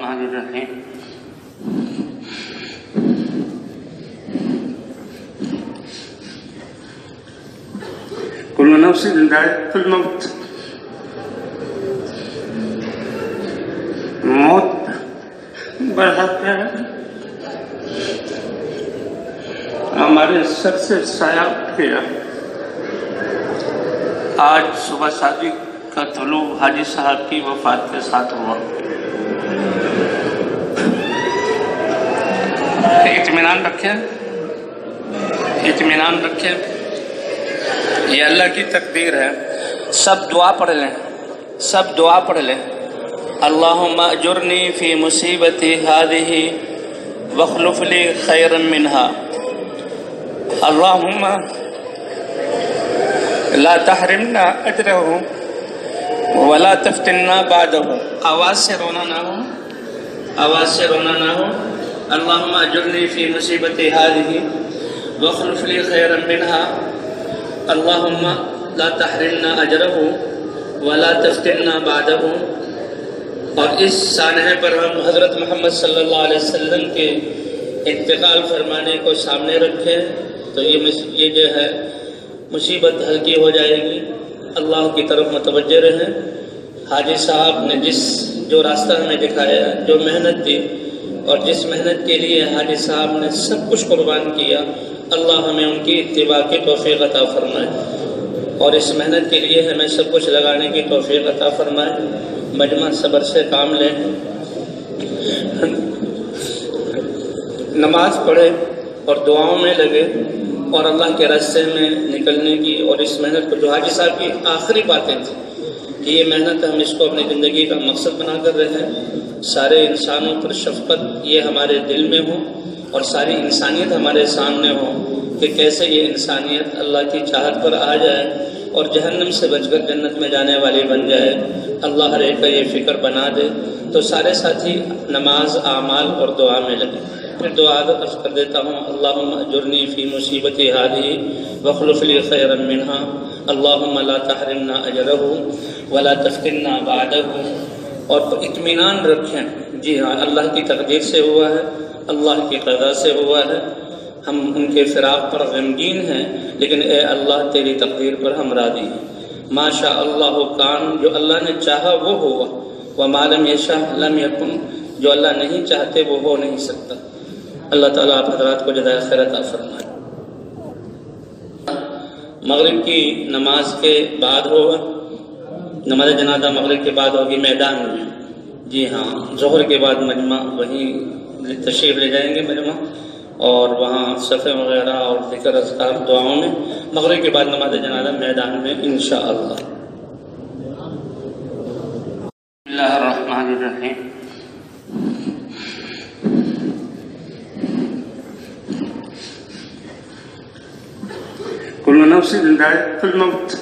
الرحمن الرحیم. کل نفس ذائقۃ الموت. موت برحق ہے ہمارے سر سے سایہ اٹھ گیا. آج صبح صادق کا طلوع حاجی صاحب کی وفات کے ساتھ ہوا. اطمینان رکھیں، اطمینان رکھیں، یہ اللہ کی تقدیر ہے. سب دعا پڑھ لیں، سب دعا پڑھ لیں. اللہم اجرنی فی مصیبتی ہذہ واخلف لی خیرا منہا. اللہم لا تحرمنا اجرہ ولا تفتنا بعدہ. آواز سے رونا نہ ہو، آواز سے رونا نہ ہو. اللہم اجرنی فی مصیبتی ہذہ واخلف لی خیرا منہا. اللہم لا تحرمنا اجرہ ولا تفتنا بعدہ. اور اس سانحے پر ہم حضرت محمد صلی اللہ علیہ وسلم کے انتقال فرمانے کو سامنے رکھیں تو یہ جو ہے مصیبت ہلکی ہو جائے گی. اللہ کی طرف متوجہ رہیں. حاجی صاحب نے جو راستہ ہمیں دکھایا، جو محنت دی، اور جس محنت کے لیے حاجی صاحب نے سب کچھ قربان کیا، اللہ ہمیں ان کی اتباع کی توفیق عطا فرمائے، اور اس محنت کے لیے ہمیں سب کچھ لگانے کی توفیق عطا فرمائے. مجمع صبر سے کام لیں، نماز پڑھے اور دعاؤں میں لگے، اور اللہ کے راستے میں نکلنے کی، اور اس محنت کو جو حاجی صاحب کی آخری باتیں تھیں کہ یہ محنت ہم اس کو اپنی زندگی کا مقصد بنا کر رہے ہیں. سارے انسانوں پر شفقت یہ ہمارے دل میں ہو، اور ساری انسانیت ہمارے سامنے ہو کہ کیسے یہ انسانیت اللہ کی چاہت پر آ جائے اور جہنم سے بچ کر جنت میں جانے والی بن جائے. اللہ ہر ایک کا یہ فکر بنا دے. تو سارے ساتھی نماز، اعمال اور دعا میں لگے. پھر دعا عرض کر دیتا ہوں. اللہم اجرنی فی مصیبتی ہذہ واخلف لی خیرا منہا. اللہم لا تحرمنا اجرہ ولا تفتنا بعدہ. اور اطمینان رکھیں، جی ہاں، اللہ کی تقدیر سے ہوا ہے، اللہ کی قضا سے ہوا ہے. ہم ان کے فراق پر غمگین ہیں، لیکن اے اللہ تیری تقدیر پر ہم راضی ہیں. ما شاء اللہ کان، جو اللہ نے چاہا وہ ہوا. وما لم یشاء لم یکن، جو اللہ نہیں چاہتے وہ ہو نہیں سکتا. اللہ تعالیٰ آپ حضرات کو جزائے خیر عطا فرمائے. مغرب کی نماز کے بعد ہوگا، نماز جنازہ مغرب کے بعد ہوگی میدان میں. جی ہاں، ظہر کے بعد مجمع وہیں تشریف لے جائیں گے مجمع، اور وہاں صفحے وغیرہ اور ذکر اذکار دعاؤں میں. مغرب کے بعد نماز جنازہ میدان میں انشاءاللہ. بسم اللہ الرحمن الرحیم. کل نفس ذائقۃ الموت.